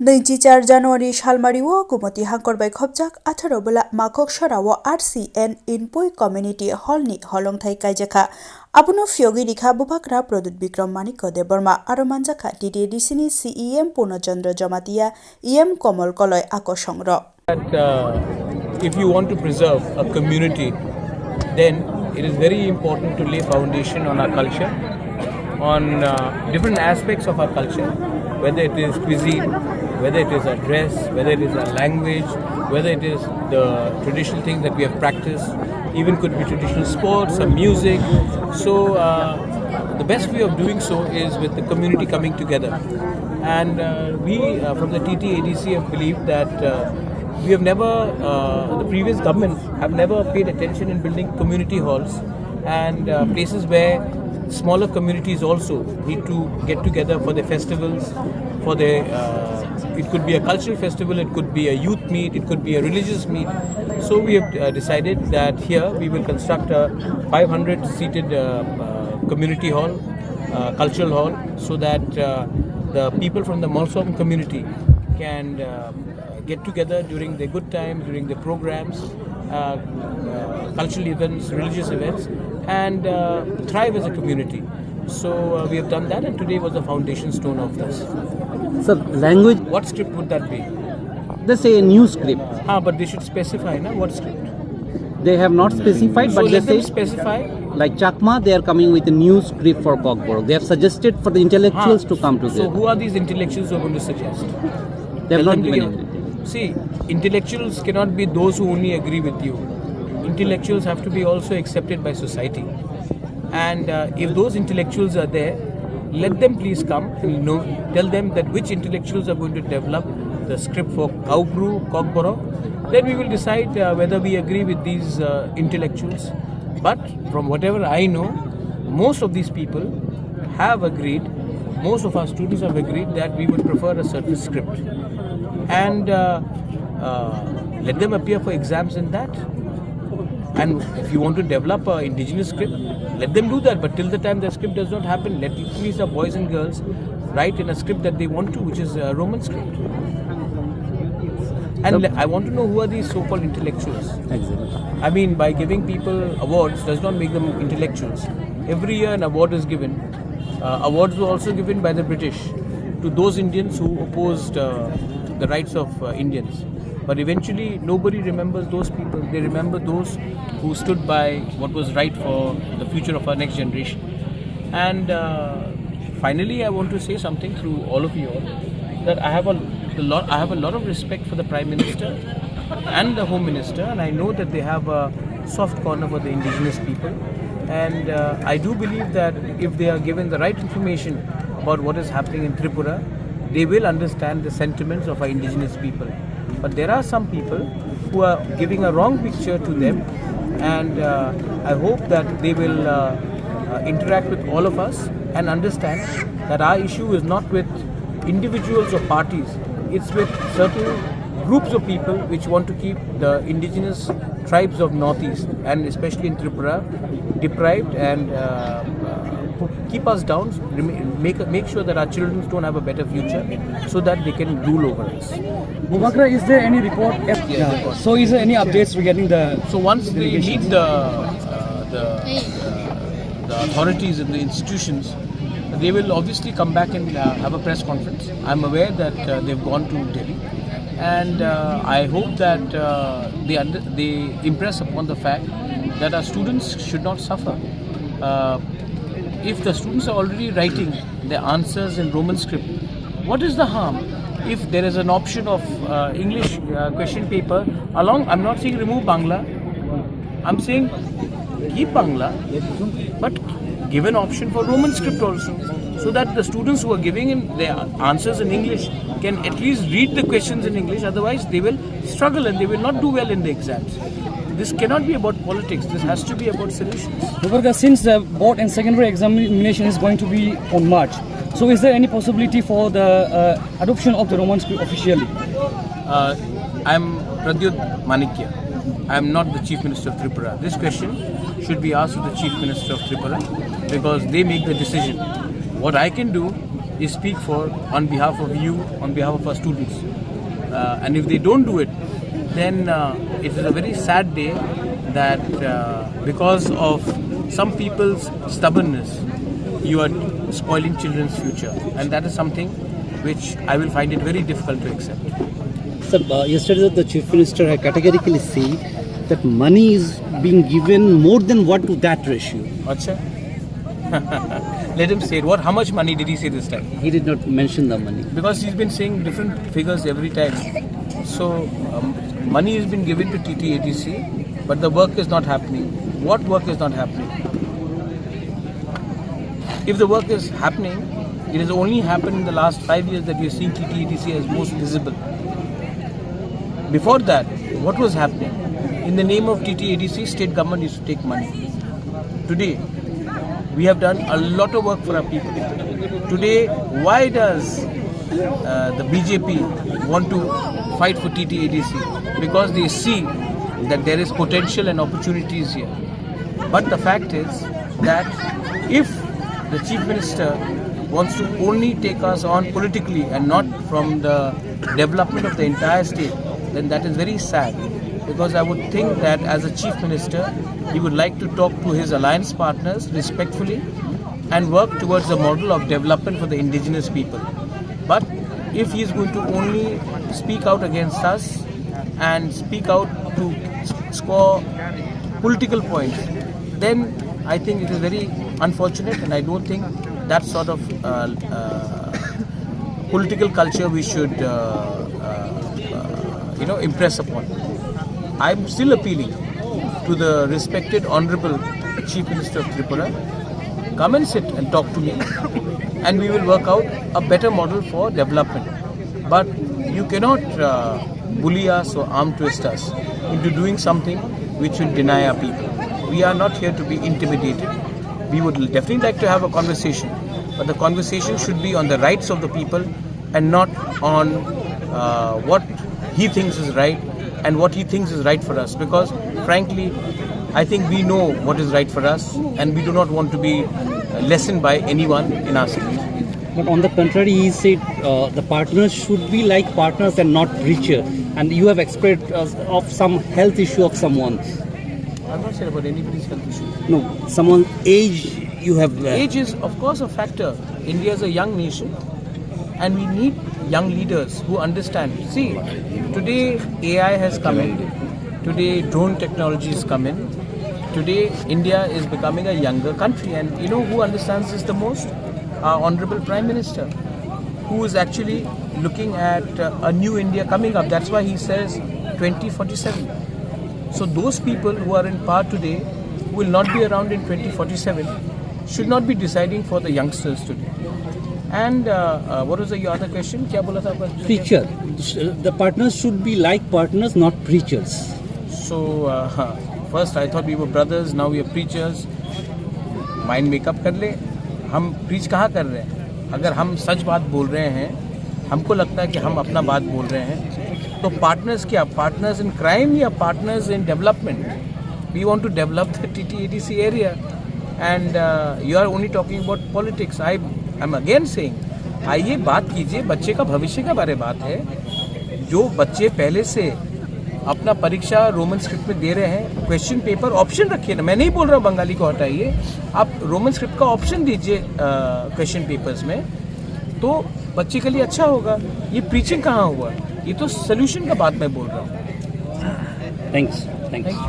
24 January Shalmariwo Kumoti Hangkorbai Khopjak 18 bela Makok Shorawo RCN Inpui Community Hall ni Holong Thai Kaijaka Abuno Fyogi Dikha Bubakra Produt Bikram Maniko Deborma Aromanjaka DDDC ni CEM Puno Chandra Jamatia EM Komol Koloi Akosongro. If you want to preserve a community, then it is very important to lay foundation on our culture, on different aspects of our culture, whether it is cuisine, whether it is our dress, whether it is our language, whether it is the traditional things that we have practiced, even could be traditional sports or music. So the best way of doing so is with the community coming together. And we from the TTADC have believed that we have never, the previous government have never paid attention in building community halls and places where smaller communities also need to get together for their festivals, for their, it could be a cultural festival, it could be a youth meet, it could be a religious meet. So we have decided that here we will construct a 500 seated community hall, cultural hall, so that the people from the Malsom community can get together during their good times, during their programs, cultural events, religious events, and thrive as a community. So we have done that, and today was the foundation stone of this. Sir, language. What script would that be? They say a new script. But they should specify, na, what script? They have not specified, So but let they them say specify. like Chakma, they are coming with a new script for Kokborok. They have suggested for the intellectuals to come together. So who are these intellectuals who are going to suggest? They have Tell not them to given give- anything. See, intellectuals cannot be those who only agree with you. Intellectuals have to be also accepted by society. And if those intellectuals are there, let them please come and tell them that which intellectuals are going to develop the script for Kaubru, Kokboro. Then we will decide whether we agree with these intellectuals. But from whatever I know, most of these people have agreed, most of our students have agreed that we would prefer a certain script. And let them appear for exams in that. And if you want to develop an indigenous script, let them do that. But till the time the script does not happen, let at least the boys and girls write in a script that they want to, which is a Roman script. And I want to know who are these so-called intellectuals. Exactly. I mean, by giving people awards does not make them intellectuals. Every year an award is given. Awards were also given by the British to those Indians who opposed the rights of Indians. But eventually nobody remembers those people. They remember those who stood by what was right for the future of our next generation. And finally I want to say something through all of you all, that I have a lot of respect for the Prime Minister and the Home Minister, and I know that they have a soft corner for the indigenous people. And I do believe that if they are given the right information about what is happening in Tripura, they will understand the sentiments of our indigenous people. But there are some people who are giving a wrong picture to them, and I hope that they will interact with all of us and understand that our issue is not with individuals or parties, it's with certain groups of people which want to keep the indigenous tribes of Northeast, and especially in Tripura, deprived and keep us down, make sure that our children don't have a better future, so that they can rule over us. Bubakra, is there any report? Yeah. So is there any updates regarding the... So once they meet the authorities and the institutions, they will obviously come back and have a press conference. I'm aware that they've gone to Delhi, and I hope that they impress upon the fact that our students should not suffer. If the students are already writing their answers in Roman script, what is the harm? If there is an option of English question paper along, I'm not saying remove Bangla, I'm saying keep Bangla, but give an option for Roman script also, so that the students who are giving in their answers in English can at least read the questions in English. Otherwise they will struggle and they will not do well in the exams. This cannot be about politics, this has to be about solutions. Bubakra, since the board and secondary examination is going to be on March, so is there any possibility for the adoption of the Roman script officially? I'm Pradyut Manikya. I'm not the Chief Minister of Tripura. This question should be asked to the Chief Minister of Tripura, because they make the decision. What I can do speak for on behalf of you, on behalf of our students. And if they don't do it, then it is a very sad day that because of some people's stubbornness, you are spoiling children's future. And that is something which I will find it very difficult to accept. Sir, yesterday the Chief Minister had categorically said that money is being given more than what to that ratio. Acha? Let him say it. How much money did he say this time? He did not mention the money. Because he's been saying different figures every time. So money has been given to TTADC, but the work is not happening. What work is not happening? If the work is happening, it has only happened in the last 5 years that we are seeing TTADC as most visible. Before that, what was happening? In the name of TTADC, state government used to take money. Today, we have done a lot of work for our people. Today, why does the BJP want to fight for TTADC? Because they see that there is potential and opportunities here. But the fact is that if the Chief Minister wants to only take us on politically and not from the development of the entire state, then that is very sad. Because I would think that as a Chief Minister, he would like to talk to his alliance partners respectfully and work towards a model of development for the indigenous people. But if he is going to only speak out against us and speak out to score political points, then I think it is very unfortunate, and I don't think that sort of political culture we should impress upon. I'm still appealing to the respected Honorable Chief Minister of Tripura. Come and sit and talk to me, and we will work out a better model for development. But you cannot bully us or arm twist us into doing something which will deny our people. We are not here to be intimidated. We would definitely like to have a conversation, but the conversation should be on the rights of the people and not on what he thinks is right and what he thinks is right for us. Because frankly, I think we know what is right for us, and we do not want to be lessened by anyone in our city. But on the contrary, he said the partners should be like partners and not richer. And you have expressed of some health issue of someone. I'm not saying about anybody's health issue. No, someone's age you have. Age is, of course, a factor. India is a young nation, and we need young leaders who understand. See, today AI has come in. Today drone technology has come in. Today India is becoming a younger country, and you know who understands this the most? Our Honorable Prime Minister, who is actually looking at a new India coming up. That's why he says 2047. So those people who are in power today, who will not be around in 2047, should not be deciding for the youngsters today. And what was your other question? Kya bola tha? Preacher. The partners should be like partners, not preachers. So first I thought we were brothers, now we are preachers. Mind make up कर ले. हम preach कहाँ कर रहे हैं? अगर हम सच बात बोल रहे हैं, हमको लगता है कि हम अपना बात बोल रहे हैं, तो पार्टनर्स क्या? पार्टनर्स इन क्राइम या partners in development? We want to develop the TTADC area, and you are only talking about politics. I am again saying, आइए बात कीजिए, बच्चे का भविष्य के बारे बात है. जो बच्चे पहले से अपना परीक्षा रोमन स्क्रिप्ट में दे रहे हैं, क्वेश्चन पेपर ऑप्शन रखिए ना. मैं नहीं बोल रहा हूँ बंगाली को हटाइए, आप रोमन स्क्रिप्ट का ऑप्शन दीजिए क्वेश्चन पेपर्स में, तो बच्चे के लिए अच्छा होगा. ये प्रीचिंग कहाँ हुआ? ये तो सोल्यूशन का बात मैं बोल रहा हूँ. थैंक्स.